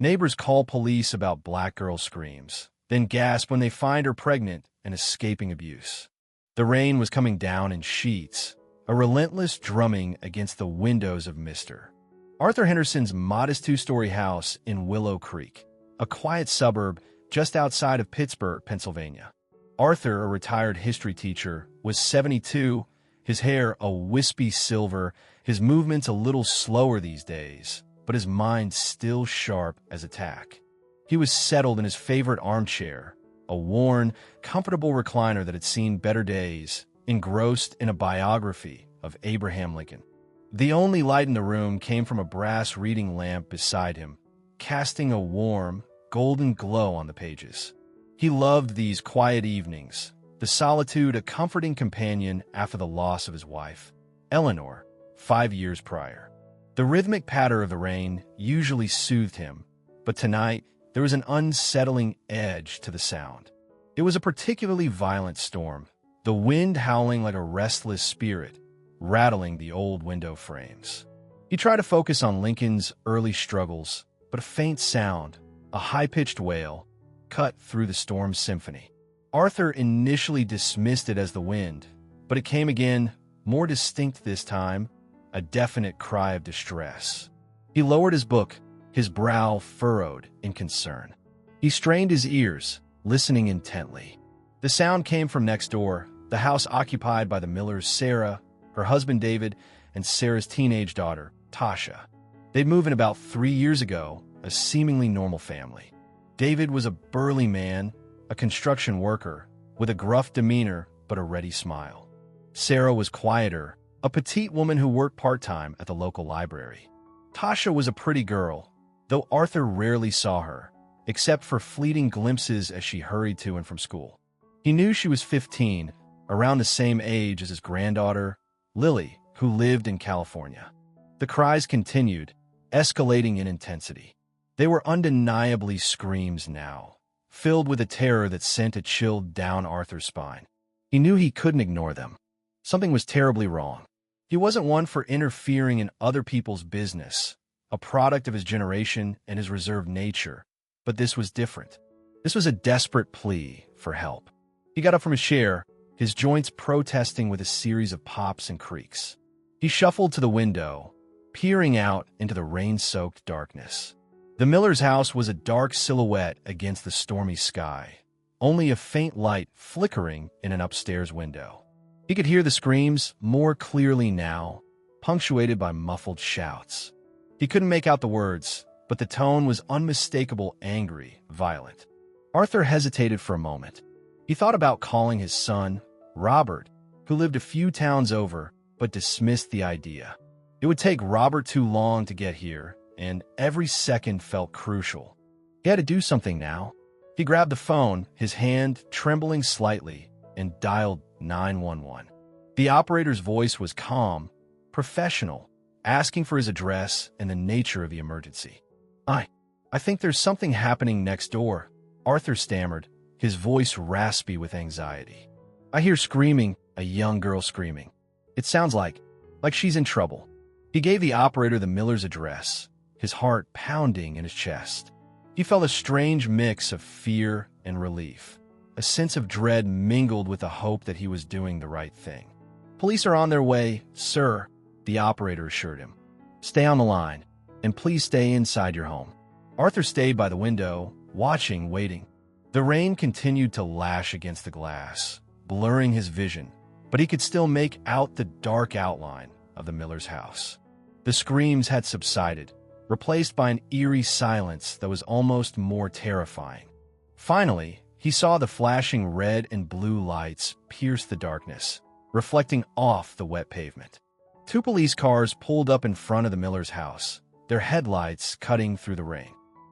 Neighbors call police about black girl screams, then gasp when they find her pregnant and escaping abuse. The rain was coming down in sheets, a relentless drumming against the windows of Mr. Arthur Henderson's modest two-story house in Willow Creek, a quiet suburb just outside of Pittsburgh, Pennsylvania. Arthur, a retired history teacher, was 72, his hair a wispy silver, his movements a little slower these days, but his mind still sharp as a tack. He was settled in his favorite armchair, a worn, comfortable recliner that had seen better days, engrossed in a biography of Abraham Lincoln. The only light in the room came from a brass reading lamp beside him, casting a warm, golden glow on the pages. He loved these quiet evenings, the solitude a comforting companion after the loss of his wife, Eleanor, 5 years prior. The rhythmic patter of the rain usually soothed him, but tonight there was an unsettling edge to the sound. It was a particularly violent storm, the wind howling like a restless spirit, rattling the old window frames. He tried to focus on Lincoln's early struggles, but a faint sound, a high-pitched wail, cut through the storm's symphony. Arthur initially dismissed it as the wind, but it came again, more distinct this time, a definite cry of distress. He lowered his book, his brow furrowed in concern. He strained his ears, listening intently. The sound came from next door, the house occupied by the Millers Sarah, her husband David, and Sarah's teenage daughter, Tasha. They'd moved in about 3 years ago, a seemingly normal family. David was a burly man, a construction worker, with a gruff demeanor but a ready smile. Sarah was quieter, a petite woman who worked part-time at the local library. Tasha was a pretty girl, though Arthur rarely saw her, except for fleeting glimpses as she hurried to and from school. He knew she was 15, around the same age as his granddaughter, Lily, who lived in California. The cries continued, escalating in intensity. They were undeniably screams now, filled with a terror that sent a chill down Arthur's spine. He knew he couldn't ignore them. Something was terribly wrong. He wasn't one for interfering in other people's business, a product of his generation and his reserved nature, but this was different. This was a desperate plea for help. He got up from his chair, his joints protesting with a series of pops and creaks. He shuffled to the window, peering out into the rain-soaked darkness. The Millers' house was a dark silhouette against the stormy sky, only a faint light flickering in an upstairs window. He could hear the screams more clearly now, punctuated by muffled shouts. He couldn't make out the words, but the tone was unmistakable, angry, violent. Arthur hesitated for a moment. He thought about calling his son, Robert, who lived a few towns over, but dismissed the idea. It would take Robert too long to get here, and every second felt crucial. He had to do something now. He grabbed the phone, his hand trembling slightly, and dialed 911. The operator's voice was calm, professional, asking for his address and the nature of the emergency. I think there's something happening next door, Arthur stammered, his voice raspy with anxiety. I hear screaming, a young girl screaming. It sounds like she's in trouble. He gave the operator the Miller's address, his heart pounding in his chest. He felt a strange mix of fear and relief. A sense of dread mingled with the hope that he was doing the right thing. Police are on their way, sir, the operator assured him. Stay on the line, and please stay inside your home. Arthur stayed by the window, watching, waiting. The rain continued to lash against the glass, blurring his vision, but he could still make out the dark outline of the Miller's house. The screams had subsided, replaced by an eerie silence that was almost more terrifying. Finally, he saw the flashing red and blue lights pierce the darkness, reflecting off the wet pavement. 2 police cars pulled up in front of the Miller's house, their headlights cutting through the rain.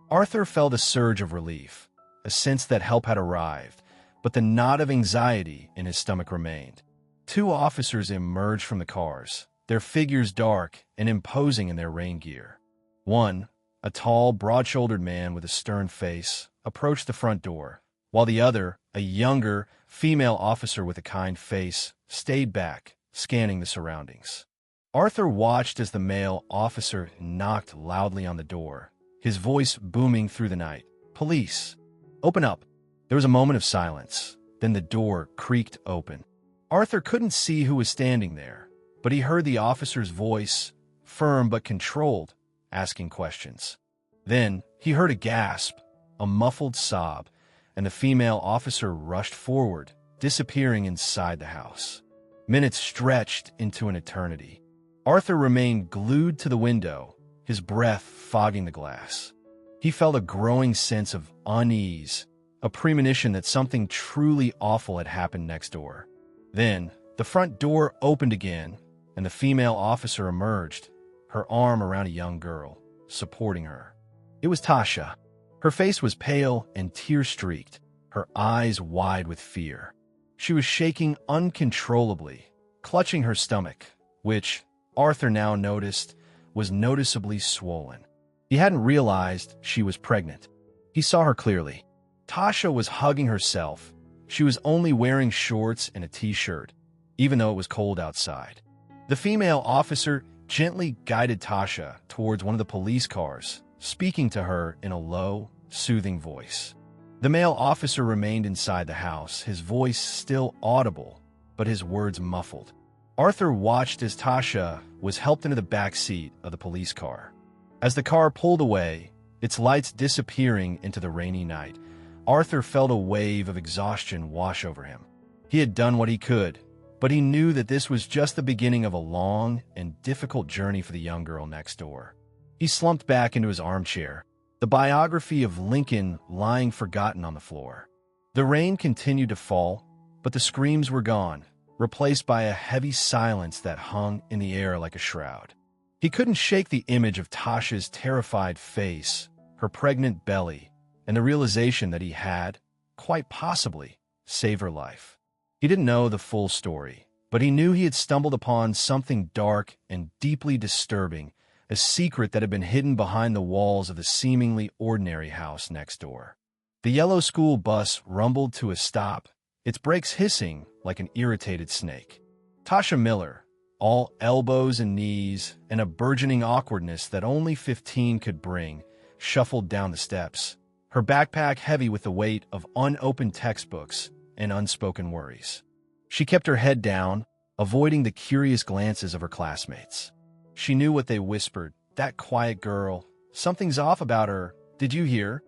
Arthur felt a surge of relief, a sense that help had arrived, but the knot of anxiety in his stomach remained. 2 officers emerged from the cars, their figures dark and imposing in their rain gear. One, a tall, broad-shouldered man with a stern face, approached the front door, while the other, a younger, female officer with a kind face, stayed back, scanning the surroundings. Arthur watched as the male officer knocked loudly on the door, his voice booming through the night. "Police, open up." There was a moment of silence. Then the door creaked open. Arthur couldn't see who was standing there, but he heard the officer's voice, firm but controlled, asking questions. Then he heard a gasp, a muffled sob, and the female officer rushed forward, disappearing inside the house. Minutes stretched into an eternity. Arthur remained glued to the window, his breath fogging the glass. He felt a growing sense of unease, a premonition that something truly awful had happened next door. Then, the front door opened again, and the female officer emerged, her arm around a young girl, supporting her. It was Tasha. Her face was pale and tear-streaked, her eyes wide with fear. She was shaking uncontrollably, clutching her stomach, which, Arthur now noticed, was noticeably swollen. He hadn't realized she was pregnant. He saw her clearly. Tasha was hugging herself. She was only wearing shorts and a t-shirt, even though it was cold outside. The female officer gently guided Tasha towards one of the police cars, speaking to her in a low, soothing voice. The male officer remained inside the house, his voice still audible, but his words muffled. Arthur watched as Tasha was helped into the back seat of the police car. As the car pulled away, its lights disappearing into the rainy night, Arthur felt a wave of exhaustion wash over him. He had done what he could, but he knew that this was just the beginning of a long and difficult journey for the young girl next door. He slumped back into his armchair, the biography of Lincoln lying forgotten on the floor. The rain continued to fall, but the screams were gone, replaced by a heavy silence that hung in the air like a shroud. He couldn't shake the image of Tasha's terrified face, her pregnant belly, and the realization that he had, quite possibly, saved her life. He didn't know the full story, but he knew he had stumbled upon something dark and deeply disturbing, a secret that had been hidden behind the walls of the seemingly ordinary house next door. The yellow school bus rumbled to a stop, its brakes hissing like an irritated snake. Tasha Miller, all elbows and knees and a burgeoning awkwardness that only 15 could bring, shuffled down the steps, her backpack heavy with the weight of unopened textbooks and unspoken worries. She kept her head down, avoiding the curious glances of her classmates. She knew what they whispered. "That quiet girl. Something's off about her. Did you hear?"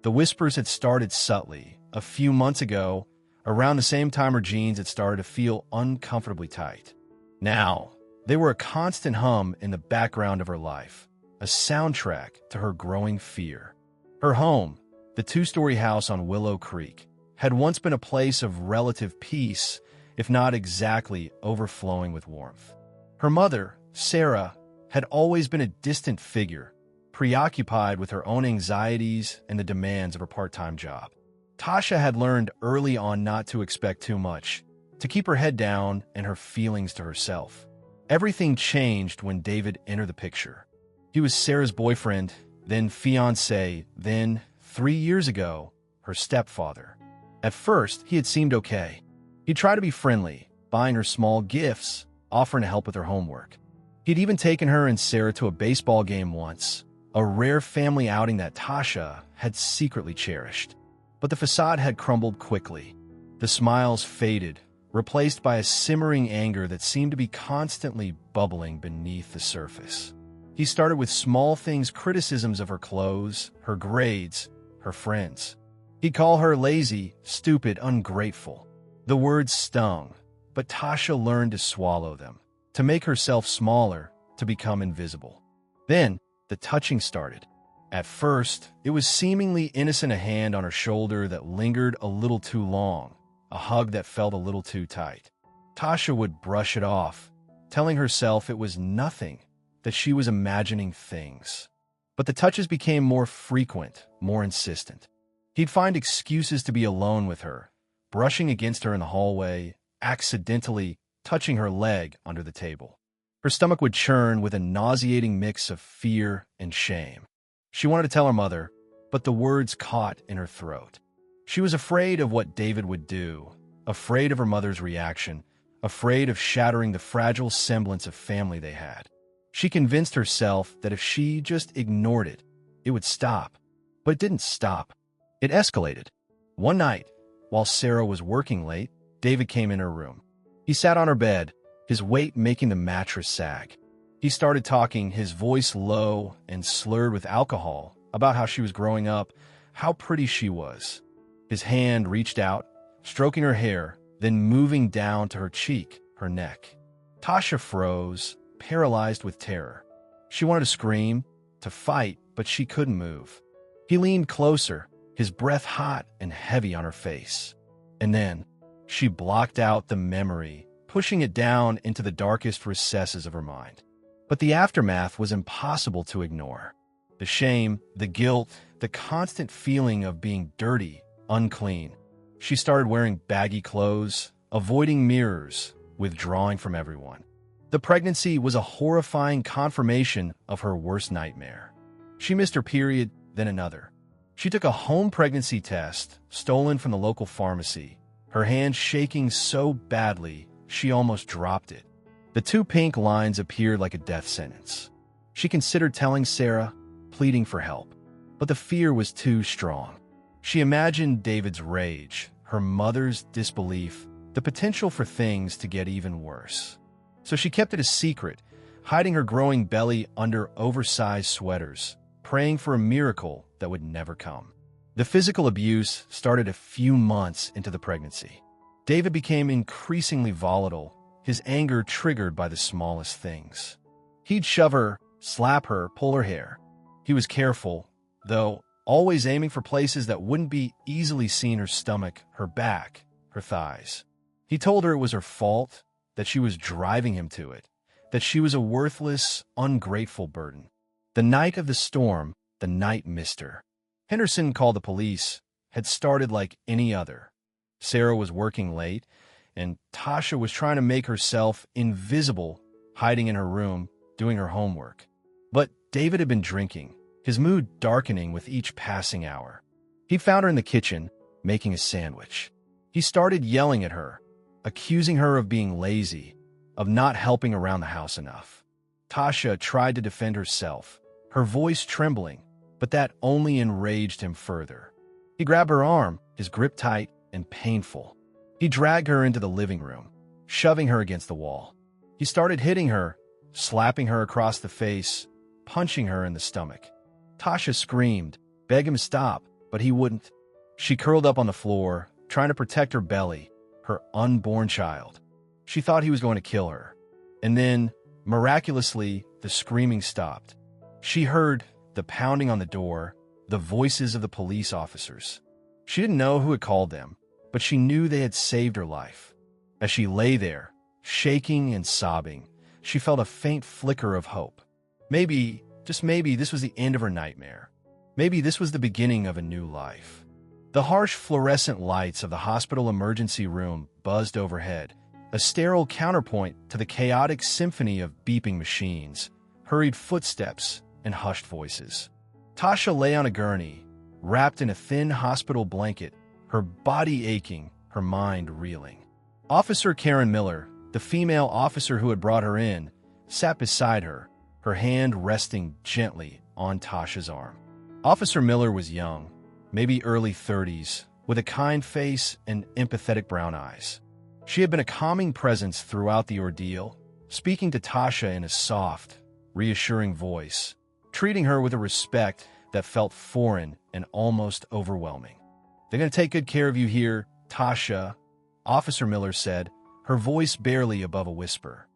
The whispers had started subtly. A few months ago, around the same time her jeans had started to feel uncomfortably tight. Now, they were a constant hum in the background of her life, a soundtrack to her growing fear. Her home, the two-story house on Willow Creek, had once been a place of relative peace, if not exactly overflowing with warmth. Her mother, Sarah, had always been a distant figure, preoccupied with her own anxieties and the demands of her part-time job. Tasha had learned early on not to expect too much, to keep her head down and her feelings to herself. Everything changed when David entered the picture. He was Sarah's boyfriend, then fiancé, then, 3 years ago, her stepfather. At first, he had seemed okay. He tried to be friendly, buying her small gifts, offering to help with her homework. He'd even taken her and Sarah to a baseball game once, a rare family outing that Tasha had secretly cherished. But the facade had crumbled quickly. The smiles faded, replaced by a simmering anger that seemed to be constantly bubbling beneath the surface. He started with small things, criticisms of her clothes, her grades, her friends. He'd call her lazy, stupid, ungrateful. The words stung, but Tasha learned to swallow them, to make herself smaller, to become invisible. Then, the touching started. At first, it was seemingly innocent, a hand on her shoulder that lingered a little too long, a hug that felt a little too tight. Tasha would brush it off, telling herself it was nothing, that she was imagining things. But the touches became more frequent, more insistent. He'd find excuses to be alone with her, brushing against her in the hallway, accidentally touching her leg under the table. Her stomach would churn with a nauseating mix of fear and shame. She wanted to tell her mother, but the words caught in her throat. She was afraid of what David would do, afraid of her mother's reaction, afraid of shattering the fragile semblance of family they had. She convinced herself that if she just ignored it, it would stop. But it didn't stop. It escalated. One night, while Sarah was working late, David came in her room. He sat on her bed, his weight making the mattress sag. He started talking, his voice low and slurred with alcohol, about how she was growing up, how pretty she was. His hand reached out, stroking her hair, then moving down to her cheek, her neck. Tasha froze, paralyzed with terror. She wanted to scream, to fight, but she couldn't move. He leaned closer, his breath hot and heavy on her face. And then, she blocked out the memory, pushing it down into the darkest recesses of her mind. But the aftermath was impossible to ignore. The shame, the guilt, the constant feeling of being dirty, unclean. She started wearing baggy clothes, avoiding mirrors, withdrawing from everyone. The pregnancy was a horrifying confirmation of her worst nightmare. She missed her period, then another. She took a home pregnancy test, stolen from the local pharmacy, her hand shaking so badly she almost dropped it. The 2 pink lines appeared like a death sentence. She considered telling Sarah, pleading for help, but the fear was too strong. She imagined David's rage, her mother's disbelief, the potential for things to get even worse. So she kept it a secret, hiding her growing belly under oversized sweaters, praying for a miracle that would never come. The physical abuse started a few months into the pregnancy. David became increasingly volatile, his anger triggered by the smallest things. He'd shove her, slap her, pull her hair. He was careful, though, always aiming for places that wouldn't be easily seen: her stomach, her back, her thighs. He told her it was her fault, that she was driving him to it, that she was a worthless, ungrateful burden. The night of the storm, the night mister. Henderson called the police, had started like any other. Sarah was working late, and Tasha was trying to make herself invisible, hiding in her room, doing her homework. But David had been drinking, his mood darkening with each passing hour. He found her in the kitchen, making a sandwich. He started yelling at her, accusing her of being lazy, of not helping around the house enough. Tasha tried to defend herself, her voice trembling, but that only enraged him further. He grabbed her arm, his grip tight and painful. He dragged her into the living room, shoving her against the wall. He started hitting her, slapping her across the face, punching her in the stomach. Tasha screamed, begged him to stop, but he wouldn't. She curled up on the floor, trying to protect her belly, her unborn child. She thought he was going to kill her. And then, miraculously, the screaming stopped. She heard the pounding on the door, the voices of the police officers. She didn't know who had called them, but she knew they had saved her life. As she lay there, shaking and sobbing, she felt a faint flicker of hope. Maybe, just maybe, this was the end of her nightmare. Maybe this was the beginning of a new life. The harsh fluorescent lights of the hospital emergency room buzzed overhead, a sterile counterpoint to the chaotic symphony of beeping machines, hurried footsteps, and hushed voices. Tasha lay on a gurney, wrapped in a thin hospital blanket, her body aching, her mind reeling. Officer Karen Miller, the female officer who had brought her in, sat beside her, her hand resting gently on Tasha's arm. Officer Miller was young, maybe early 30s, with a kind face and empathetic brown eyes. She had been a calming presence throughout the ordeal, speaking to Tasha in a soft, reassuring voice, treating her with a respect that felt foreign and almost overwhelming. "They're going to take good care of you here, Tasha," Officer Miller said, her voice barely above a whisper.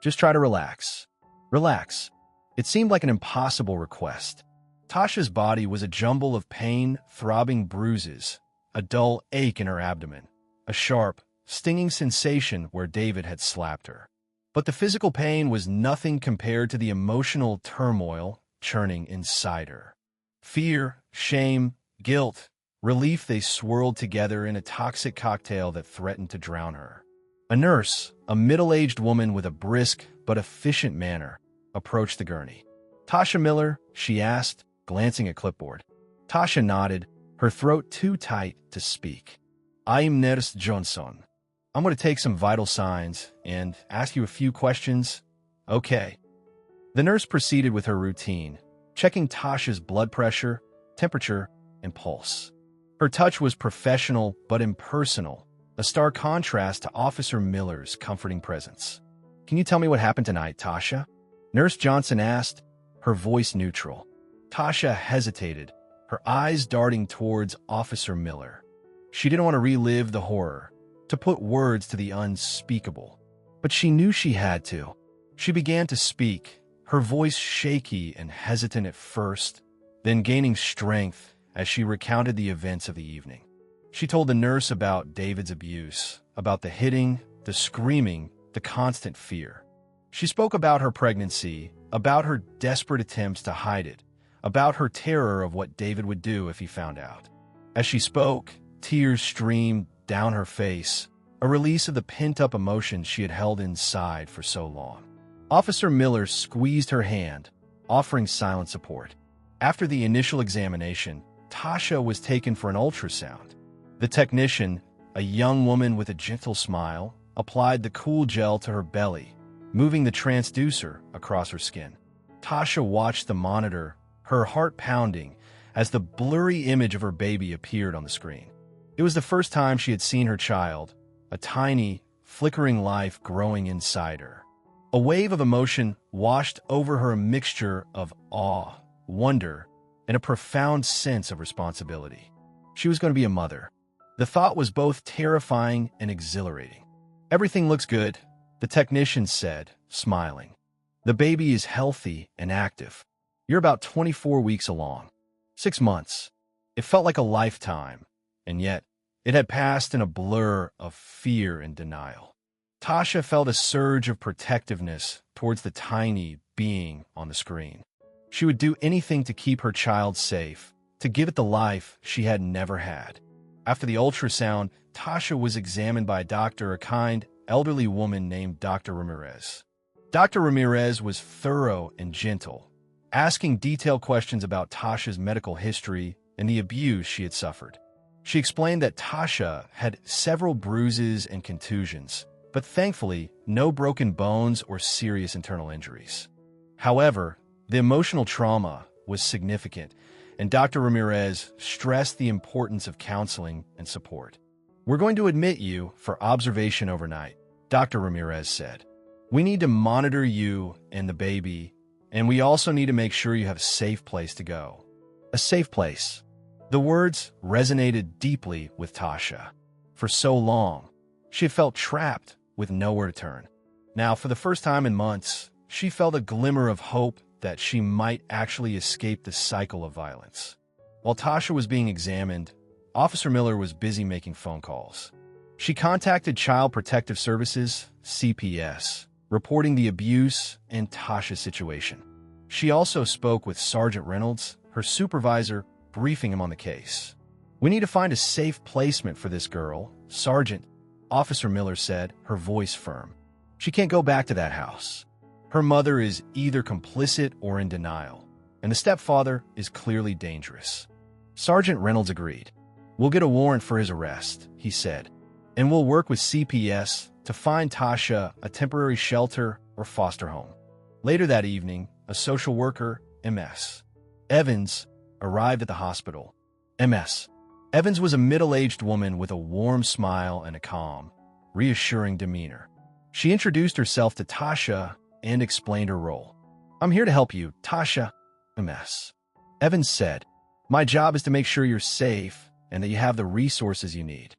"Just try to relax. Relax." It seemed like an impossible request. Tasha's body was a jumble of pain, throbbing bruises, a dull ache in her abdomen, a sharp, stinging sensation where David had slapped her. But the physical pain was nothing compared to the emotional turmoil churning inside her. Fear, shame, guilt, relief, they swirled together in a toxic cocktail that threatened to drown her. A nurse, a middle-aged woman with a brisk but efficient manner, approached the gurney. "Tasha Miller?" she asked, glancing at clipboard. Tasha nodded, her throat too tight to speak. "I'm Nurse Johnson. I'm going to take some vital signs and ask you a few questions." "Okay." The nurse proceeded with her routine, checking Tasha's blood pressure, temperature, and pulse. Her touch was professional but impersonal, a stark contrast to Officer Miller's comforting presence. "Can you tell me what happened tonight, Tasha?" Nurse Johnson asked, her voice neutral. Tasha hesitated, her eyes darting towards Officer Miller. She didn't want to relive the horror, to put words to the unspeakable. But she knew she had to. She began to speak, her voice shaky and hesitant at first, then gaining strength as she recounted the events of the evening. She told the nurse about David's abuse, about the hitting, the screaming, the constant fear. She spoke about her pregnancy, about her desperate attempts to hide it, about her terror of what David would do if he found out. As she spoke, tears streamed down her face, a release of the pent-up emotions she had held inside for so long. Officer Miller squeezed her hand, offering silent support. After the initial examination, Tasha was taken for an ultrasound. The technician, a young woman with a gentle smile, applied the cool gel to her belly, moving the transducer across her skin. Tasha watched the monitor, her heart pounding, as the blurry image of her baby appeared on the screen. It was the first time she had seen her child, a tiny, flickering life growing inside her. A wave of emotion washed over her, a mixture of awe, wonder, and a profound sense of responsibility. She was going to be a mother. The thought was both terrifying and exhilarating. "Everything looks good," the technician said, smiling. "The baby is healthy and active. You're about 24 weeks along. 6 months. It felt like a lifetime, and yet it had passed in a blur of fear and denial." Tasha felt a surge of protectiveness towards the tiny being on the screen. She would do anything to keep her child safe, to give it the life she had never had. After the ultrasound, Tasha was examined by a doctor, a kind, elderly woman named Dr. Ramirez. Dr. Ramirez was thorough and gentle, asking detailed questions about Tasha's medical history and the abuse she had suffered. She explained that Tasha had several bruises and contusions, but thankfully, no broken bones or serious internal injuries. However, the emotional trauma was significant, and Dr. Ramirez stressed the importance of counseling and support. "We're going to admit you for observation overnight," Dr. Ramirez said. "We need to monitor you and the baby, and we also need to make sure you have a safe place to go." A safe place. The words resonated deeply with Tasha. For so long, she had felt trapped with nowhere to turn. Now, for the first time in months, she felt a glimmer of hope that she might actually escape the cycle of violence. While Tasha was being examined, Officer Miller was busy making phone calls. She contacted Child Protective Services, CPS, reporting the abuse and Tasha's situation. She also spoke with Sergeant Reynolds, her supervisor, briefing him on the case. "We need to find a safe placement for this girl, Sergeant," Officer Miller said, her voice firm. "She can't go back to that house. Her mother is either complicit or in denial, and the stepfather is clearly dangerous." Sergeant Reynolds agreed. "We'll get a warrant for his arrest," he said, "and we'll work with CPS to find Tasha a temporary shelter or foster home." Later that evening, a social worker, Ms. Evans, arrived at the hospital. Ms. Evans was a middle-aged woman with a warm smile and a calm, reassuring demeanor. She introduced herself to Tasha and explained her role. "I'm here to help you, Tasha," Ms. Evans said. "My job is to make sure you're safe and that you have the resources you need."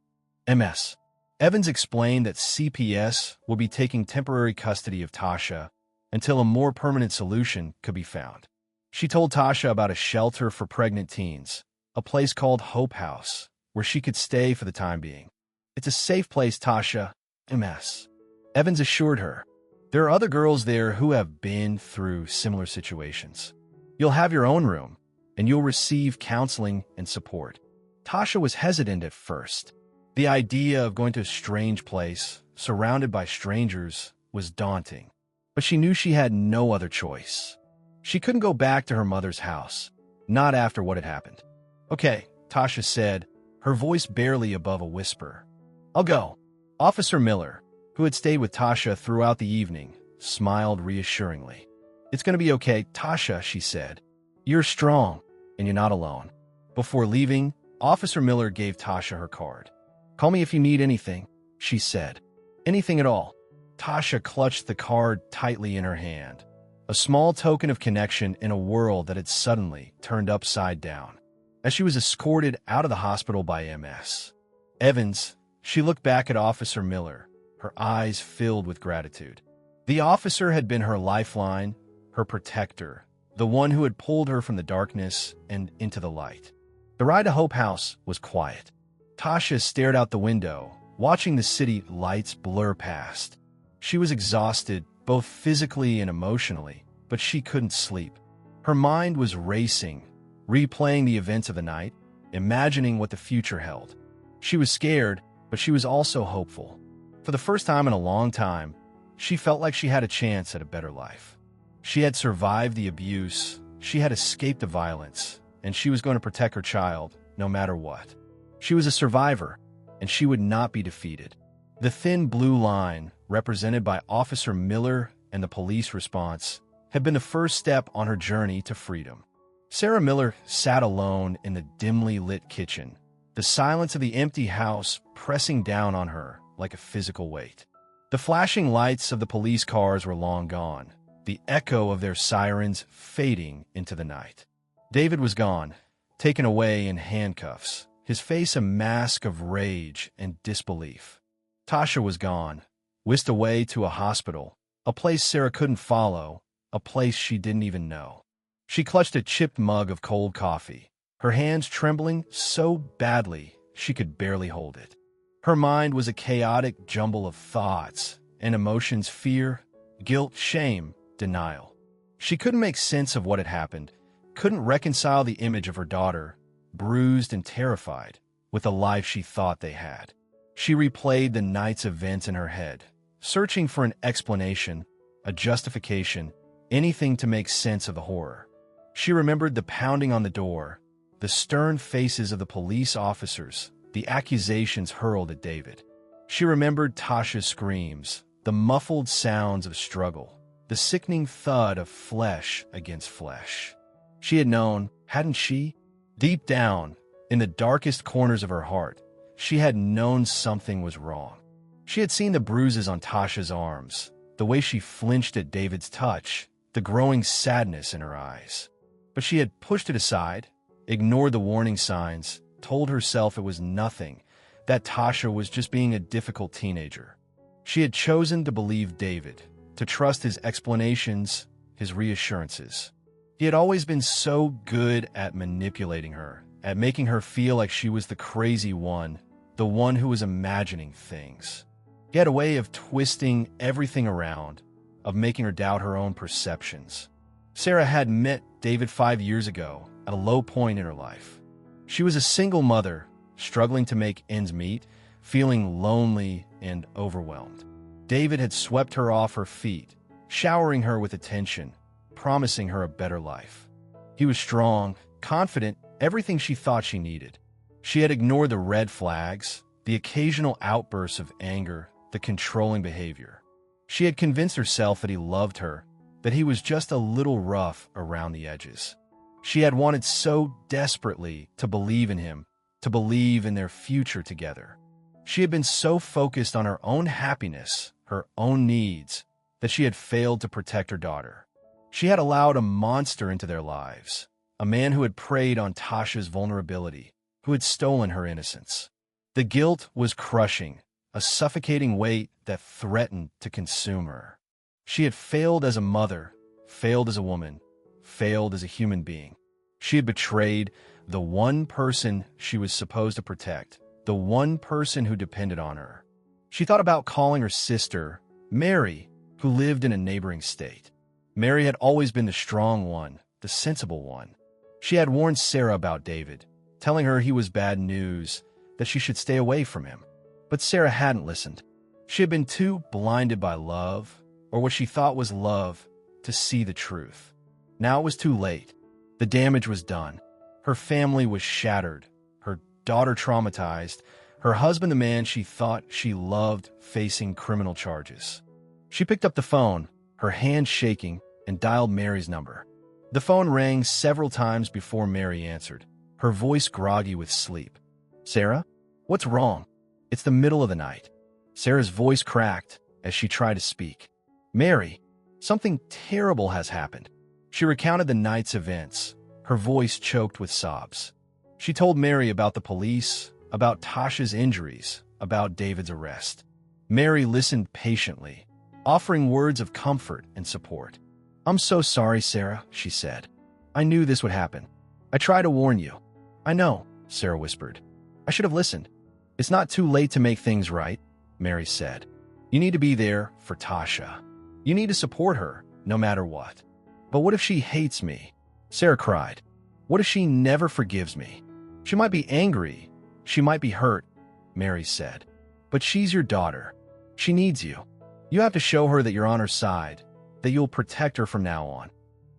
Ms. Evans explained that CPS will be taking temporary custody of Tasha until a more permanent solution could be found. She told Tasha about a shelter for pregnant teens, a place called Hope House, where she could stay for the time being. "It's a safe place, Tasha," Ms. Evans assured her. "There are other girls there who have been through similar situations. You'll have your own room, and you'll receive counseling and support." Tasha was hesitant at first. The idea of going to a strange place, surrounded by strangers, was daunting. But she knew she had no other choice. She couldn't go back to her mother's house, not after what had happened. "Okay," Tasha said, her voice barely above a whisper. "I'll go." Officer Miller, who had stayed with Tasha throughout the evening, smiled reassuringly. "It's going to be okay, Tasha," she said. You're strong, and you're not alone." Before leaving, Officer Miller gave Tasha her card. "Call me if you need anything," she said. "Anything at all." Tasha clutched the card tightly in her hand, a small token of connection in a world that had suddenly turned upside down. As she was escorted out of the hospital by MS Evans, she looked back at Officer Miller, her eyes filled with gratitude. The officer had been her lifeline, her protector, the one who had pulled her from the darkness and into the light. The ride to Hope House was quiet. Tasha stared out the window, watching the city lights blur past. She was exhausted, both physically and emotionally, but she couldn't sleep. Her mind was racing, replaying the events of the night, imagining what the future held. She was scared, but she was also hopeful. For the first time in a long time, she felt like she had a chance at a better life. She had survived the abuse, she had escaped the violence, and she was going to protect her child, no matter what. She was a survivor, and she would not be defeated. The thin blue line, represented by Officer Miller and the police response, had been the first step on her journey to freedom. Sarah Miller sat alone in the dimly lit kitchen, the silence of the empty house pressing down on her like a physical weight. The flashing lights of the police cars were long gone, the echo of their sirens fading into the night. David was gone, taken away in handcuffs, his face a mask of rage and disbelief. Tasha was gone, whisked away to a hospital, a place Sarah couldn't follow, a place she didn't even know. She clutched a chipped mug of cold coffee, her hands trembling so badly she could barely hold it. Her mind was a chaotic jumble of thoughts and emotions: fear, guilt, shame, denial. She couldn't make sense of what had happened, couldn't reconcile the image of her daughter, bruised and terrified, with the life she thought they had. She replayed the night's events in her head, searching for an explanation, a justification, anything to make sense of the horror. She remembered the pounding on the door, the stern faces of the police officers, the accusations hurled at David. She remembered Tasha's screams, the muffled sounds of struggle, the sickening thud of flesh against flesh. She had known, hadn't she? Deep down, in the darkest corners of her heart, she had known something was wrong. She had seen the bruises on Tasha's arms, the way she flinched at David's touch, the growing sadness in her eyes. But she had pushed it aside, ignored the warning signs, told herself it was nothing, that Tasha was just being a difficult teenager. She had chosen to believe David, to trust his explanations, his reassurances. He had always been so good at manipulating her, at making her feel like she was the crazy one, the one who was imagining things. He had a way of twisting everything around, of making her doubt her own perceptions. Sarah had met David 5 years ago at a low point in her life. She was a single mother, struggling to make ends meet, feeling lonely and overwhelmed. David had swept her off her feet, showering her with attention, promising her a better life. He was strong, confident, everything she thought she needed. She had ignored the red flags, the occasional outbursts of anger, the controlling behavior. She had convinced herself that he loved her, that he was just a little rough around the edges. She had wanted so desperately to believe in him, to believe in their future together. She had been so focused on her own happiness, her own needs, that she had failed to protect her daughter. She had allowed a monster into their lives, a man who had preyed on Tasha's vulnerability, who had stolen her innocence. The guilt was crushing, a suffocating weight that threatened to consume her. She had failed as a mother, failed as a woman, failed as a human being. She had betrayed the one person she was supposed to protect, the one person who depended on her. She thought about calling her sister, Mary, who lived in a neighboring state. Mary had always been the strong one, the sensible one. She had warned Sarah about David, telling her he was bad news, that she should stay away from him. But Sarah hadn't listened. She had been too blinded by love, or what she thought was love, to see the truth. Now it was too late. The damage was done. Her family was shattered, her daughter traumatized, her husband, the man she thought she loved, facing criminal charges. She picked up the phone, her hand shaking, and dialed Mary's number. The phone rang several times before Mary answered, her voice groggy with sleep. "Sarah? What's wrong?" "It's the middle of the night." Sarah's voice cracked as she tried to speak. "Mary, something terrible has happened." She recounted the night's events, her voice choked with sobs. She told Mary about the police, about Tasha's injuries, about David's arrest. Mary listened patiently, offering words of comfort and support. "I'm so sorry, Sarah," she said. "I knew this would happen. I tried to warn you." "I know," Sarah whispered. "I should have listened." "It's not too late to make things right," Mary said. "You need to be there for Tasha. You need to support her, no matter what." "But what if she hates me?" Sarah cried. "What if she never forgives me?" "She might be angry. She might be hurt," Mary said. "But she's your daughter. She needs you. You have to show her that you're on her side, that you'll protect her from now on."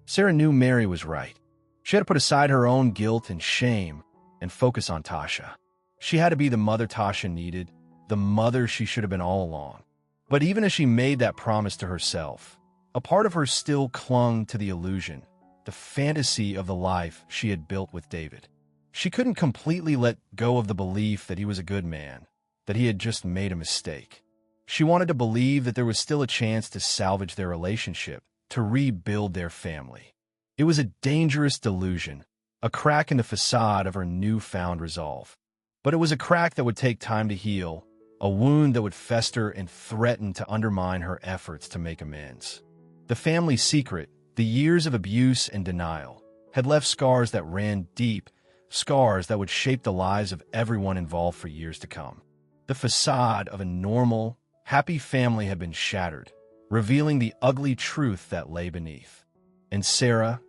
Sarah knew Mary was right. She had to put aside her own guilt and shame and focus on Tasha. She had to be the mother Tasha needed, the mother she should have been all along. But even as she made that promise to herself, a part of her still clung to the illusion, the fantasy of the life she had built with David. She couldn't completely let go of the belief that he was a good man, that he had just made a mistake. She wanted to believe that there was still a chance to salvage their relationship, to rebuild their family. It was a dangerous delusion, a crack in the facade of her newfound resolve. But it was a crack that would take time to heal, a wound that would fester and threaten to undermine her efforts to make amends. The family secret, the years of abuse and denial, had left scars that ran deep, scars that would shape the lives of everyone involved for years to come. The facade of a normal, happy family had been shattered, revealing the ugly truth that lay beneath. And Sarah,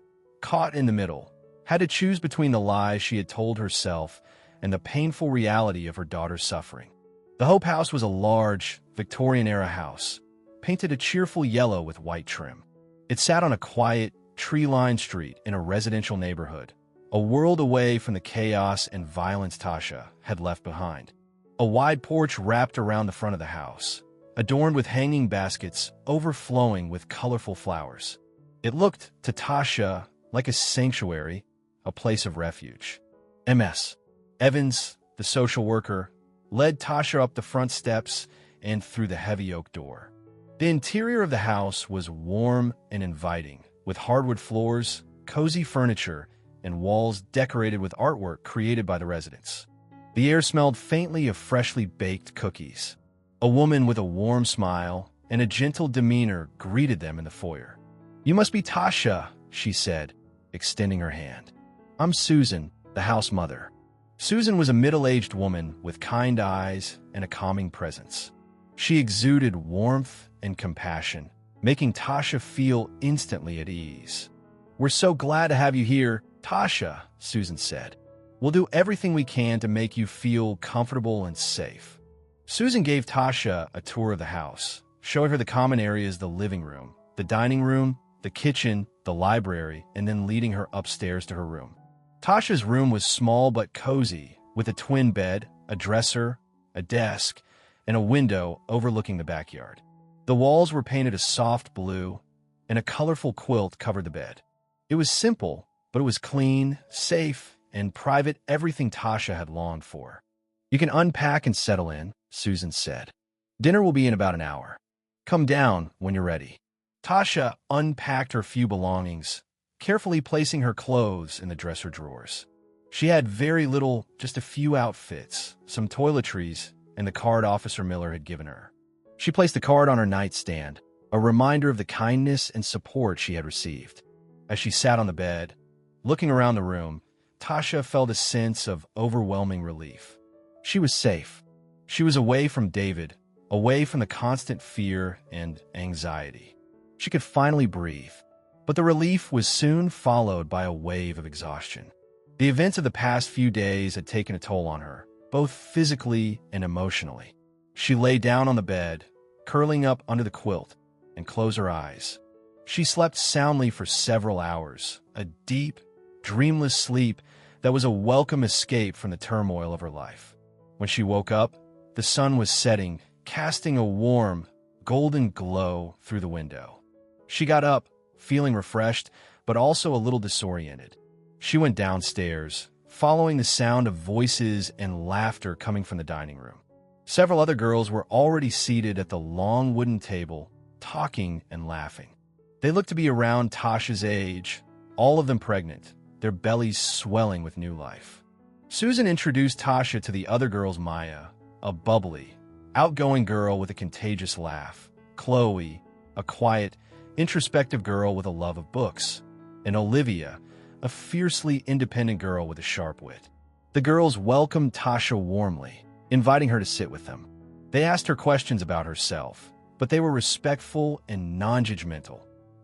caught in the middle, had to choose between the lies she had told herself and the painful reality of her daughter's suffering. The Hope House was a large, Victorian-era house, painted a cheerful yellow with white trim. It sat on a quiet, tree-lined street in a residential neighborhood, a world away from the chaos and violence Tasha had left behind. A wide porch wrapped around the front of the house, adorned with hanging baskets overflowing with colorful flowers. It looked to Tasha like a sanctuary, a place of refuge. Ms. Evans, the social worker, led Tasha up the front steps and through the heavy oak door. The interior of the house was warm and inviting, with hardwood floors, cozy furniture, and walls decorated with artwork created by the residents. The air smelled faintly of freshly baked cookies. A woman with a warm smile and a gentle demeanor greeted them in the foyer. "You must be Tasha," she said, extending her hand. "I'm Susan, the house mother." Susan was a middle-aged woman with kind eyes and a calming presence. She exuded warmth and compassion, making Tasha feel instantly at ease. "We're so glad to have you here, Tasha," Susan said. "We'll do everything we can to make you feel comfortable and safe." Susan gave Tasha a tour of the house, showing her the common areas, the living room, the dining room, the kitchen, the library, and then leading her upstairs to her room. Tasha's room was small but cozy, with a twin bed, a dresser, a desk, and a window overlooking the backyard. The walls were painted a soft blue, and a colorful quilt covered the bed. It was simple, but it was clean, safe, and private, everything Tasha had longed for. "You can unpack and settle in," Susan said. "Dinner will be in about an hour. Come down when you're ready." Tasha unpacked her few belongings, carefully placing her clothes in the dresser drawers. She had very little, just a few outfits, some toiletries, and the card Officer Miller had given her. She placed the card on her nightstand, a reminder of the kindness and support she had received. As she sat on the bed, looking around the room, Tasha felt a sense of overwhelming relief. She was safe. She was away from David, away from the constant fear and anxiety. She could finally breathe. But the relief was soon followed by a wave of exhaustion. The events of the past few days had taken a toll on her, both physically and emotionally. She lay down on the bed, curling up under the quilt, and closed her eyes. She slept soundly for several hours, a deep, dreamless sleep that was a welcome escape from the turmoil of her life. When she woke up, the sun was setting, casting a warm, golden glow through the window. She got up, feeling refreshed, but also a little disoriented. She went downstairs, following the sound of voices and laughter coming from the dining room. Several other girls were already seated at the long wooden table, talking and laughing. They looked to be around Tasha's age, all of them pregnant, their bellies swelling with new life. Susan introduced Tasha to the other girls: Maya, a bubbly, outgoing girl with a contagious laugh; Chloe, a quiet, introspective girl with a love of books; and Olivia, a fiercely independent girl with a sharp wit. The girls welcomed Tasha warmly, inviting her to sit with them. They asked her questions about herself, but they were respectful and non-judgmental,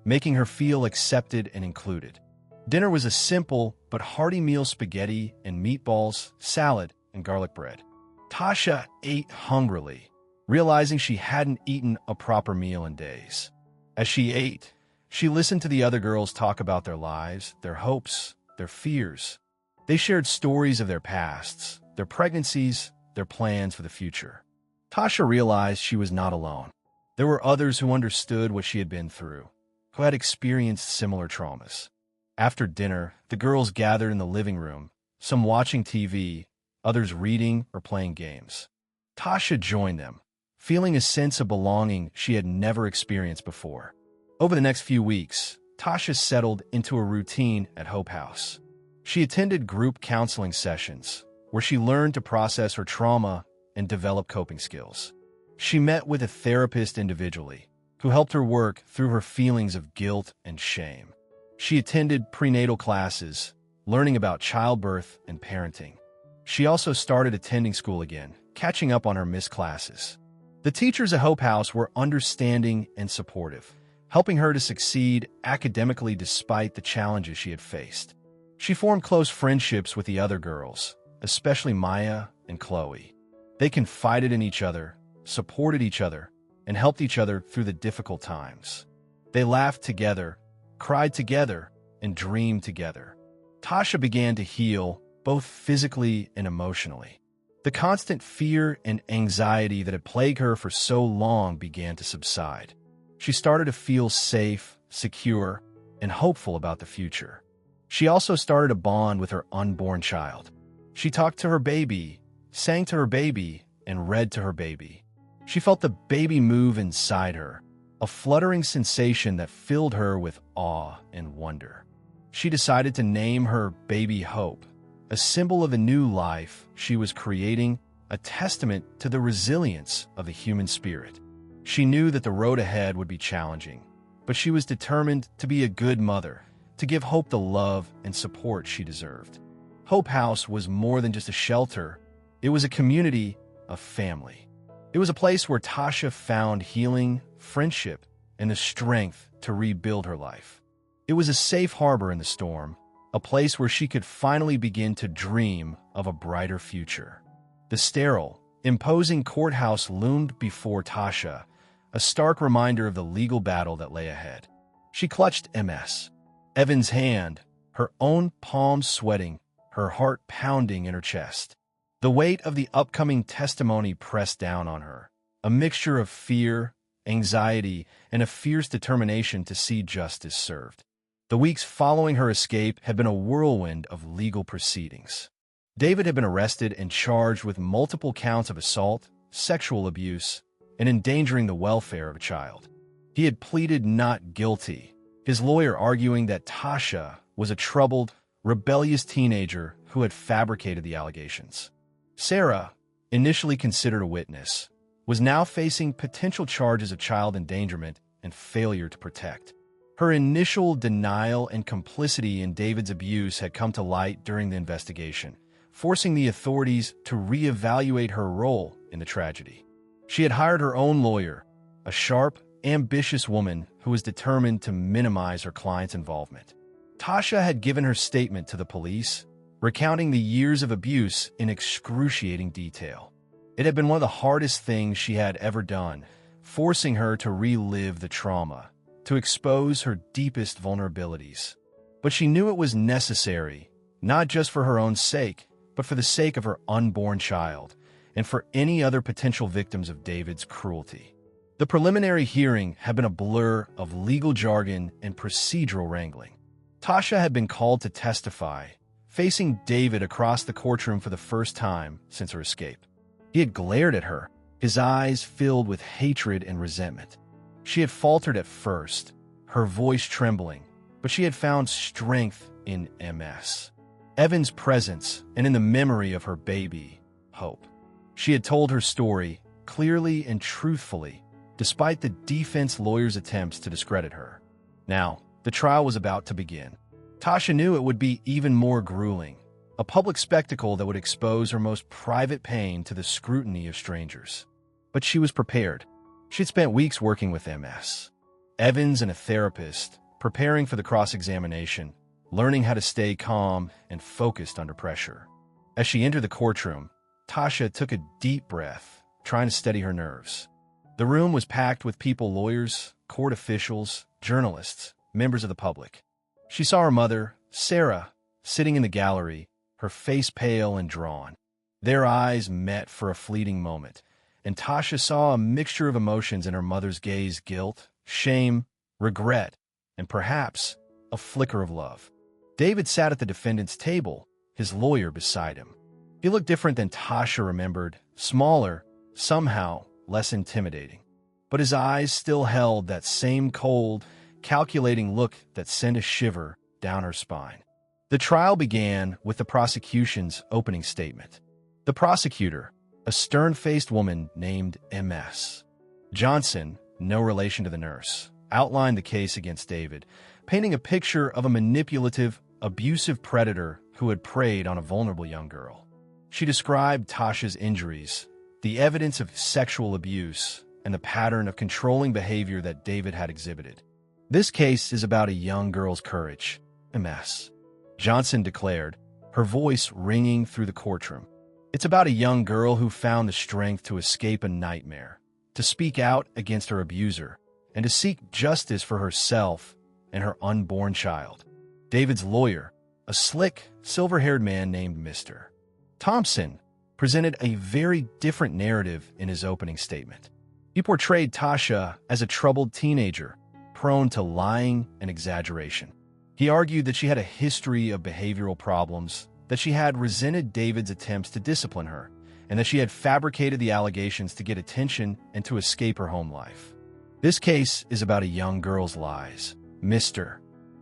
making her feel accepted and included. Dinner was a simple but hearty meal: spaghetti and meatballs, salad, and garlic bread. Tasha ate hungrily, realizing she hadn't eaten a proper meal in days. As she ate, she listened to the other girls talk about their lives, their hopes, their fears. They shared stories of their pasts, their pregnancies, their plans for the future. Tasha realized she was not alone. There were others who understood what she had been through, who had experienced similar traumas. After dinner, the girls gathered in the living room, some watching TV, others reading or playing games. Tasha joined them, feeling a sense of belonging she had never experienced before. Over the next few weeks, Tasha settled into a routine at Hope House. She attended group counseling sessions, where she learned to process her trauma and develop coping skills. She met with a therapist individually, who helped her work through her feelings of guilt and shame. She attended prenatal classes, learning about childbirth and parenting. She also started attending school again, catching up on her missed classes. The teachers at Hope House were understanding and supportive, helping her to succeed academically despite the challenges she had faced. She formed close friendships with the other girls, especially Maya and Chloe. They confided in each other, supported each other, and helped each other through the difficult times. They laughed together, cried together, and dreamed together. Tasha began to heal, both physically and emotionally. The constant fear and anxiety that had plagued her for so long began to subside. She started to feel safe, secure, and hopeful about the future. She also started a bond with her unborn child. She talked to her baby, sang to her baby, and read to her baby. She felt the baby move inside her, a fluttering sensation that filled her with awe and wonder. She decided to name her baby Hope, a symbol of a new life she was creating, a testament to the resilience of the human spirit. She knew that the road ahead would be challenging, but she was determined to be a good mother, to give Hope the love and support she deserved. Hope House was more than just a shelter. It was a community, a family. It was a place where Tasha found healing, friendship, and the strength to rebuild her life. It was a safe harbor in the storm, a place where she could finally begin to dream of a brighter future. The sterile, imposing courthouse loomed before Tasha, a stark reminder of the legal battle that lay ahead. She clutched Ms. Evans' hand, her own palms sweating, her heart pounding in her chest. The weight of the upcoming testimony pressed down on her, a mixture of fear, anxiety, and a fierce determination to see justice served. The weeks following her escape had been a whirlwind of legal proceedings. David had been arrested and charged with multiple counts of assault, sexual abuse, and endangering the welfare of a child. He had pleaded not guilty, his lawyer arguing that Tasha was a troubled, rebellious teenager who had fabricated the allegations. Sarah, initially considered a witness, was now facing potential charges of child endangerment and failure to protect. Her initial denial and complicity in David's abuse had come to light during the investigation, forcing the authorities to reevaluate her role in the tragedy. She had hired her own lawyer, a sharp, ambitious woman who was determined to minimize her client's involvement. Tasha had given her statement to the police, recounting the years of abuse in excruciating detail. It had been one of the hardest things she had ever done, forcing her to relive the trauma, to expose her deepest vulnerabilities. But she knew it was necessary, not just for her own sake, but for the sake of her unborn child, and for any other potential victims of David's cruelty. The preliminary hearing had been a blur of legal jargon and procedural wrangling. Tasha had been called to testify, facing David across the courtroom for the first time since her escape. He had glared at her, his eyes filled with hatred and resentment. She had faltered at first, her voice trembling, but she had found strength in MS. Evan's presence and in the memory of her baby, Hope. She had told her story clearly and truthfully, despite the defense lawyer's attempts to discredit her. Now, the trial was about to begin. Tasha knew it would be even more grueling, a public spectacle that would expose her most private pain to the scrutiny of strangers. But she was prepared. She'd spent weeks working with MS. Evans and a therapist, preparing for the cross-examination, learning how to stay calm and focused under pressure. As she entered the courtroom, Tasha took a deep breath, trying to steady her nerves. The room was packed with people, lawyers, court officials, journalists, members of the public. She saw her mother, Sarah, sitting in the gallery, her face pale and drawn. Their eyes met for a fleeting moment, and Tasha saw a mixture of emotions in her mother's gaze: guilt, shame, regret, and perhaps a flicker of love. David sat at the defendant's table, his lawyer beside him. He looked different than Tasha remembered, smaller, somehow less intimidating. But his eyes still held that same cold, calculating look that sent a shiver down her spine. The trial began with the prosecution's opening statement. The prosecutor, a stern-faced woman named MS. Johnson, no relation to the nurse, outlined the case against David, painting a picture of a manipulative, abusive predator who had preyed on a vulnerable young girl. She described Tasha's injuries, the evidence of sexual abuse, and the pattern of controlling behavior that David had exhibited. This case is about a young girl's courage, MS. Johnson declared, her voice ringing through the courtroom. It's about a young girl who found the strength to escape a nightmare, to speak out against her abuser, and to seek justice for herself and her unborn child. David's lawyer, a slick, silver-haired man named Mr. Thompson, presented a very different narrative in his opening statement. He portrayed Tasha as a troubled teenager, prone to lying and exaggeration. He argued that she had a history of behavioral problems, that she had resented David's attempts to discipline her, and that she had fabricated the allegations to get attention and to escape her home life. This case is about a young girl's lies, Mr.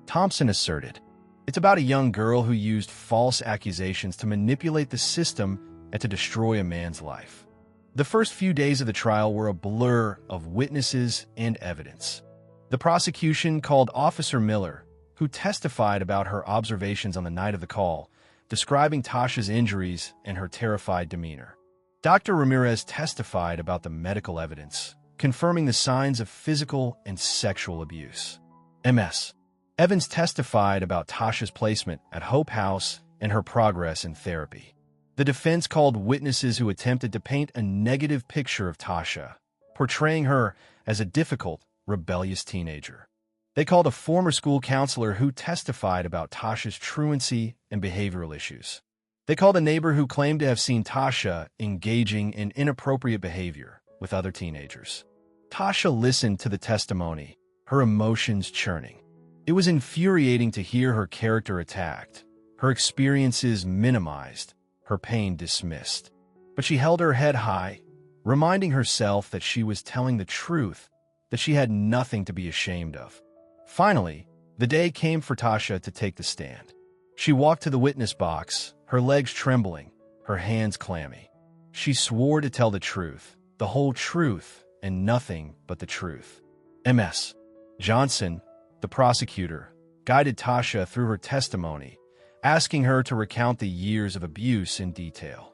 Thompson asserted. It's about a young girl who used false accusations to manipulate the system and to destroy a man's life. The first few days of the trial were a blur of witnesses and evidence. The prosecution called Officer Miller, who testified about her observations on the night of the call, describing Tasha's injuries and her terrified demeanor. Dr. Ramirez testified about the medical evidence, confirming the signs of physical and sexual abuse. MS. Evans testified about Tasha's placement at Hope House and her progress in therapy. The defense called witnesses who attempted to paint a negative picture of Tasha, portraying her as a difficult, rebellious teenager. They called a former school counselor who testified about Tasha's truancy and behavioral issues. They called a neighbor who claimed to have seen Tasha engaging in inappropriate behavior with other teenagers. Tasha listened to the testimony, her emotions churning. It was infuriating to hear her character attacked, her experiences minimized, her pain dismissed. But she held her head high, reminding herself that she was telling the truth, that she had nothing to be ashamed of. Finally, the day came for Tasha to take the stand. She walked to the witness box, her legs trembling, her hands clammy. She swore to tell the truth, the whole truth, and nothing but the truth. MS. Johnson, the prosecutor, guided Tasha through her testimony, asking her to recount the years of abuse in detail.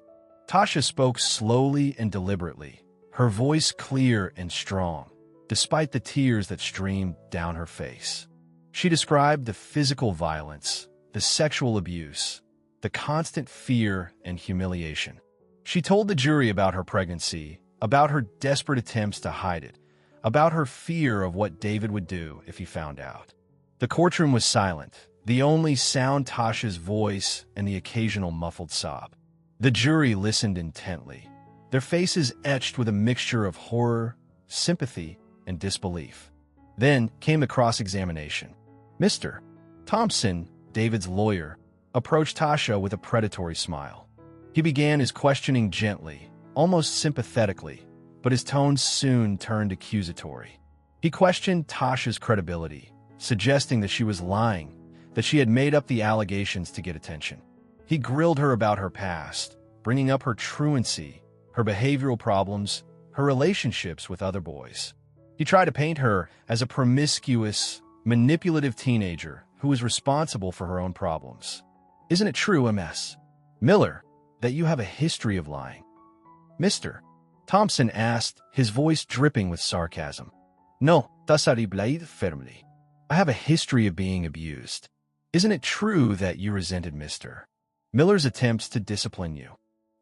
Tasha spoke slowly and deliberately, her voice clear and strong, despite the tears that streamed down her face. She described the physical violence, the sexual abuse, the constant fear and humiliation. She told the jury about her pregnancy, about her desperate attempts to hide it, about her fear of what David would do if he found out. The courtroom was silent, the only sound Tasha's voice and the occasional muffled sob. The jury listened intently, their faces etched with a mixture of horror, sympathy, and disbelief. Then came the cross-examination. Mr. Thompson, David's lawyer, approached Tasha with a predatory smile. He began his questioning gently, almost sympathetically, but his tone soon turned accusatory. He questioned Tasha's credibility, suggesting that she was lying, that she had made up the allegations to get attention. He grilled her about her past, bringing up her truancy, her behavioral problems, her relationships with other boys. He tried to paint her as a promiscuous, manipulative teenager who was responsible for her own problems. Isn't it true, Ms. Miller, that you have a history of lying? Mr. Thompson asked, his voice dripping with sarcasm. No, das arrible firmly. I have a history of being abused. Isn't it true that you resented Mr. Miller's attempts to discipline you?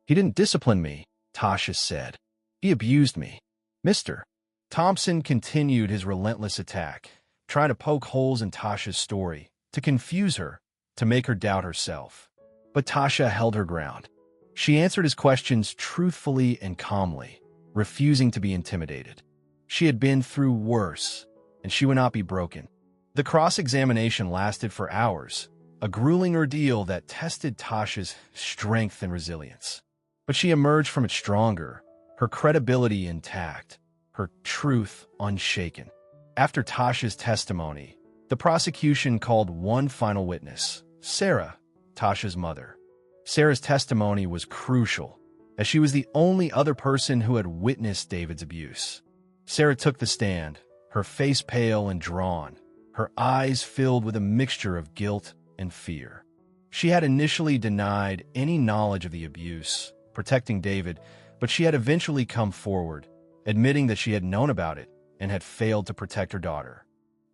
He didn't discipline me, Tasha said. He abused me. Mr. Thompson continued his relentless attack, trying to poke holes in Tasha's story, to confuse her, to make her doubt herself. But Tasha held her ground. She answered his questions truthfully and calmly, refusing to be intimidated. She had been through worse, and she would not be broken. The cross-examination lasted for hours, a grueling ordeal that tested Tasha's strength and resilience. But she emerged from it stronger, her credibility intact, her truth unshaken. After Tasha's testimony, the prosecution called one final witness, Sarah, Tasha's mother. Sarah's testimony was crucial, as she was the only other person who had witnessed David's abuse. Sarah took the stand, her face pale and drawn, her eyes filled with a mixture of guilt and fear. She had initially denied any knowledge of the abuse, protecting David, but she had eventually come forward, admitting that she had known about it and had failed to protect her daughter.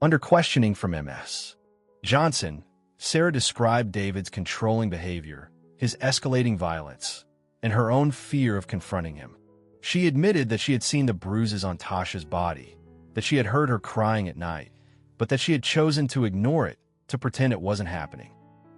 Under questioning from Ms. Johnson, Sarah described David's controlling behavior, his escalating violence, and her own fear of confronting him. She admitted that she had seen the bruises on Tasha's body, that she had heard her crying at night, but that she had chosen to ignore it, to pretend it wasn't happening.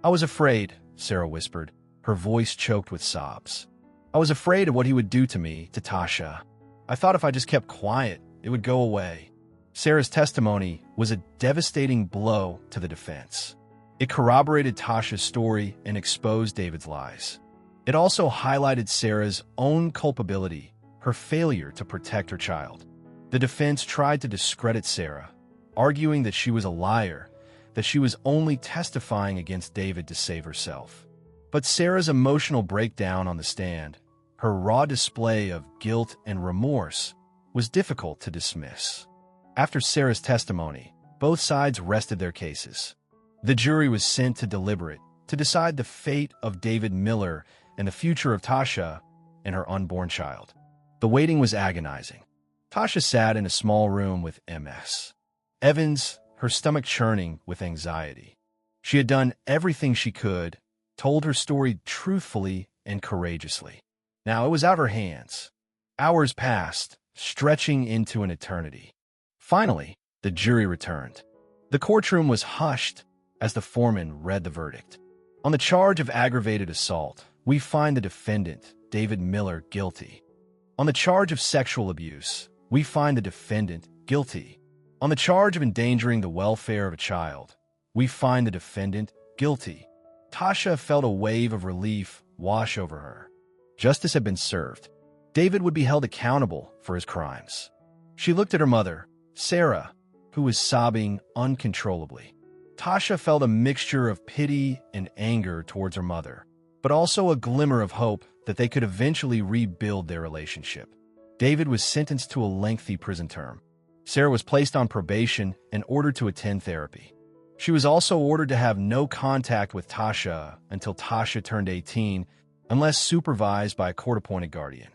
I was afraid, Sarah whispered, her voice choked with sobs. I was afraid of what he would do to me, to Tasha. I thought if I just kept quiet, it would go away. Sarah's testimony was a devastating blow to the defense. It corroborated Tasha's story and exposed David's lies. It also highlighted Sarah's own culpability, her failure to protect her child. The defense tried to discredit Sarah, arguing that she was a liar, that she was only testifying against David to save herself. But Sarah's emotional breakdown on the stand, her raw display of guilt and remorse, was difficult to dismiss. After Sarah's testimony, both sides rested their cases. The jury was sent to deliberate, to decide the fate of David Miller and the future of Tasha and her unborn child. The waiting was agonizing. Tasha sat in a small room with Ms. Evans, her stomach churning with anxiety. She had done everything she could, told her story truthfully and courageously. Now it was out of her hands. Hours passed, stretching into an eternity. Finally, the jury returned. The courtroom was hushed as the foreman read the verdict. On the charge of aggravated assault, we find the defendant, David Miller, guilty. On the charge of sexual abuse, we find the defendant guilty. On the charge of endangering the welfare of a child, we find the defendant guilty. Tasha felt a wave of relief wash over her. Justice had been served. David would be held accountable for his crimes. She looked at her mother, Sarah, who was sobbing uncontrollably. Tasha felt a mixture of pity and anger towards her mother, but also a glimmer of hope that they could eventually rebuild their relationship. David was sentenced to a lengthy prison term. Sarah was placed on probation and ordered to attend therapy. She was also ordered to have no contact with Tasha until Tasha turned 18, unless supervised by a court-appointed guardian.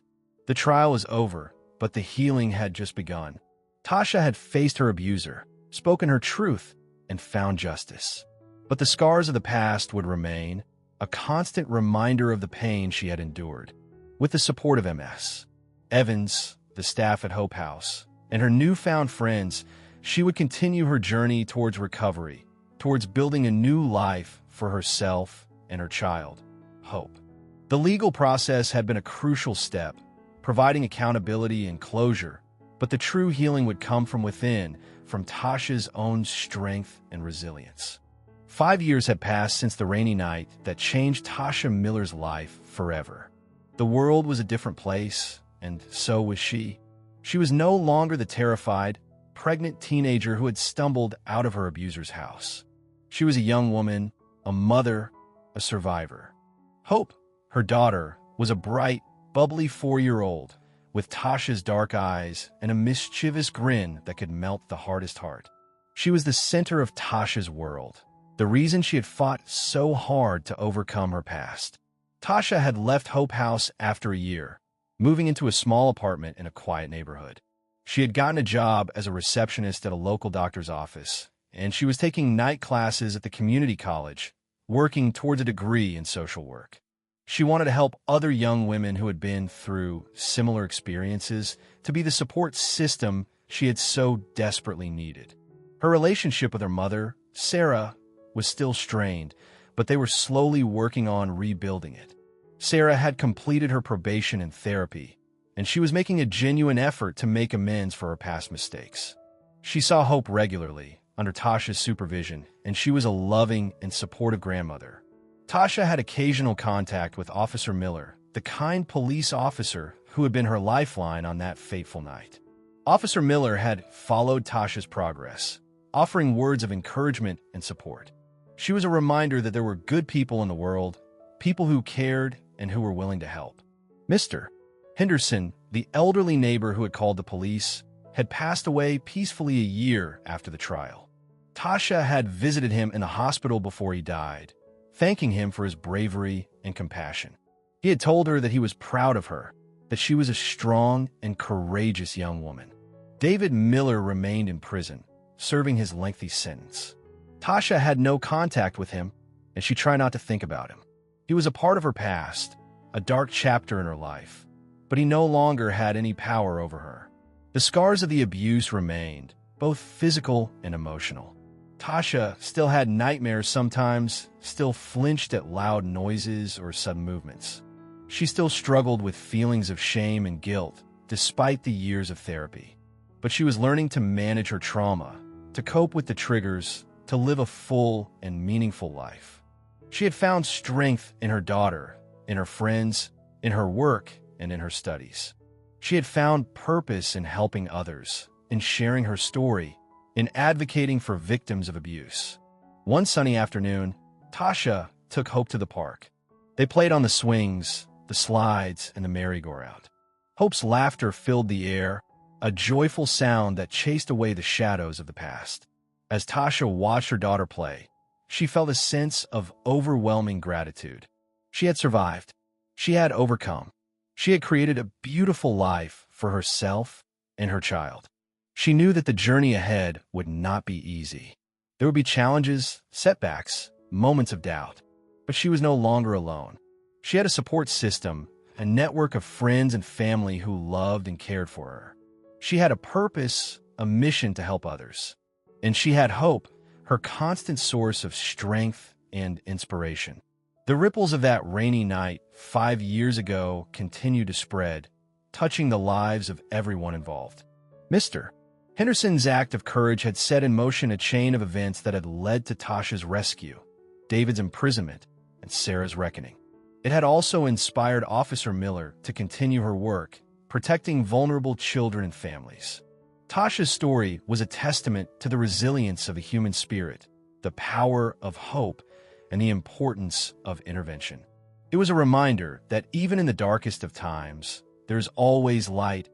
The trial was over, but the healing had just begun. Tasha had faced her abuser, spoken her truth, and found justice. But the scars of the past would remain, a constant reminder of the pain she had endured. With the support of Ms. Evans, the staff at Hope House, and her newfound friends, she would continue her journey towards recovery, towards building a new life for herself and her child, Hope. The legal process had been a crucial step, providing accountability and closure, but the true healing would come from within, from Tasha's own strength and resilience. 5 years had passed since the rainy night that changed Tasha Miller's life forever. The world was a different place, and so was she. She was no longer the terrified, pregnant teenager who had stumbled out of her abuser's house. She was a young woman, a mother, a survivor. Hope, her daughter, was a bright, bubbly 4-year-old with Tasha's dark eyes and a mischievous grin that could melt the hardest heart. She was the center of Tasha's world, the reason she had fought so hard to overcome her past. Tasha had left Hope House after a year, moving into a small apartment in a quiet neighborhood. She had gotten a job as a receptionist at a local doctor's office, and she was taking night classes at the community college, working towards a degree in social work. She wanted to help other young women who had been through similar experiences to be the support system she had so desperately needed. Her relationship with her mother, Sarah, was still strained, but they were slowly working on rebuilding it. Sarah had completed her probation in therapy, and she was making a genuine effort to make amends for her past mistakes. She saw Hope regularly, under Tasha's supervision, and she was a loving and supportive grandmother. Tasha had occasional contact with Officer Miller, the kind police officer who had been her lifeline on that fateful night. Officer Miller had followed Tasha's progress, offering words of encouragement and support. She was a reminder that there were good people in the world, people who cared and who were willing to help. Mr. Henderson, the elderly neighbor who had called the police, had passed away peacefully a year after the trial. Tasha had visited him in the hospital before he died, thanking him for his bravery and compassion. He had told her that he was proud of her, that she was a strong and courageous young woman. David Miller remained in prison, serving his lengthy sentence. Tasha had no contact with him, and she tried not to think about him. He was a part of her past, a dark chapter in her life, but he no longer had any power over her. The scars of the abuse remained, both physical and emotional. Tasha still had nightmares sometimes, still flinched at loud noises or sudden movements. She still struggled with feelings of shame and guilt, despite the years of therapy. But she was learning to manage her trauma, to cope with the triggers, to live a full and meaningful life. She had found strength in her daughter, in her friends, in her work, and in her studies. She had found purpose in helping others, in sharing her story, in advocating for victims of abuse. One sunny afternoon, Tasha took Hope to the park. They played on the swings, the slides, and the merry-go-round. Hope's laughter filled the air, a joyful sound that chased away the shadows of the past. As Tasha watched her daughter play, she felt a sense of overwhelming gratitude. She had survived. She had overcome. She had created a beautiful life for herself and her child. She knew that the journey ahead would not be easy. There would be challenges, setbacks, moments of doubt, but she was no longer alone. She had a support system, a network of friends and family who loved and cared for her. She had a purpose, a mission to help others. And she had Hope, her constant source of strength and inspiration. The ripples of that rainy night 5 years ago continued to spread, touching the lives of everyone involved. Mr. Henderson's act of courage had set in motion a chain of events that had led to Tasha's rescue, David's imprisonment, and Sarah's reckoning. It had also inspired Officer Miller to continue her work, protecting vulnerable children and families. Tasha's story was a testament to the resilience of the human spirit, the power of hope, and the importance of intervention. It was a reminder that even in the darkest of times, there's always light,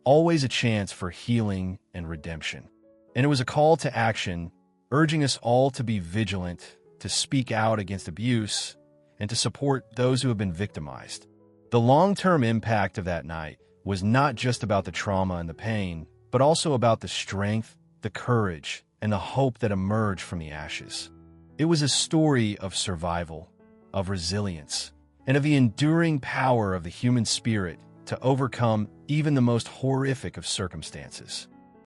always a chance for healing and redemption. And it was a call to action, urging us all to be vigilant, to speak out against abuse, and to support those who have been victimized. The long-term impact of that night was not just about the trauma and the pain, but also about the strength, the courage, and the hope that emerged from the ashes. It was a story of survival, of resilience, and of the enduring power of the human spirit to overcome even the most horrific of circumstances.